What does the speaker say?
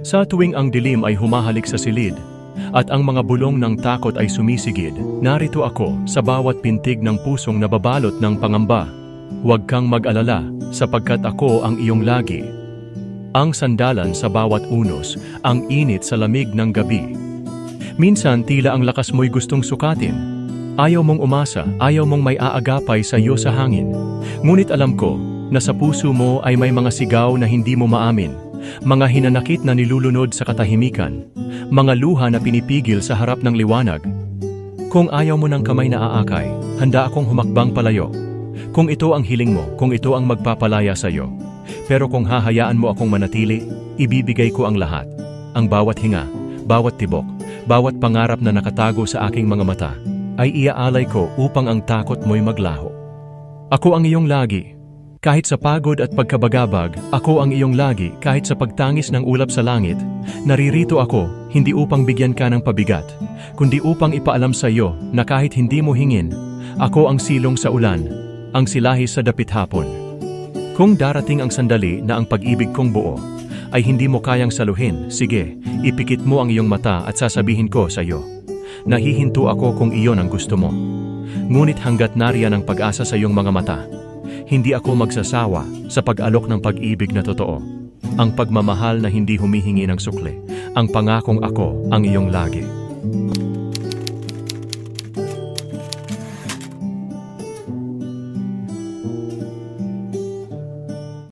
Sa tuwing ang dilim ay humahalik sa silid, at ang mga bulong ng takot ay sumisigid, narito ako sa bawat pintig ng pusong nababalot ng pangamba. Huwag kang mag-alala, sapagkat ako ang iyong lagi. Ang sandalan sa bawat unos, ang init sa lamig ng gabi. Minsan tila ang lakas mo'y gustong sukatin. Ayaw mong umasa, ayaw mong may aagapay sa iyo sa hangin. Ngunit alam ko na sa puso mo ay may mga sigaw na hindi mo maamin. Mga hinanakit na nilulunod sa katahimikan. Mga luha na pinipigil sa harap ng liwanag. Kung ayaw mo ng kamay na aakay, handa akong humakbang palayo. Kung ito ang hiling mo, kung ito ang magpapalaya sa iyo. Pero kung hahayaan mo akong manatili, ibibigay ko ang lahat. Ang bawat hinga, bawat tibok, bawat pangarap na nakatago sa aking mga mata, ay iaalay ko upang ang takot mo'y maglaho. Ako ang iyong lagi. Kahit sa pagod at pagkabagabag, ako ang iyong lagi. Kahit sa pagtangis ng ulap sa langit, naririto ako, hindi upang bigyan ka ng pabigat, kundi upang ipaalam sa iyo na kahit hindi mo hingin, ako ang silong sa ulan, ang silahis sa dapit hapon. Kung darating ang sandali na ang pag-ibig kong buo ay hindi mo kayang saluhin, sige, ipikit mo ang iyong mata at sasabihin ko sa iyo, nahihinto ako kung iyon ang gusto mo. Ngunit hanggat nariyan ang pag-asa sa iyong mga mata, hindi ako magsasawa sa pag-alok ng pag-ibig na totoo. Ang pagmamahal na hindi humihingi ng sukle, ang pangakong ako ang iyong lagi.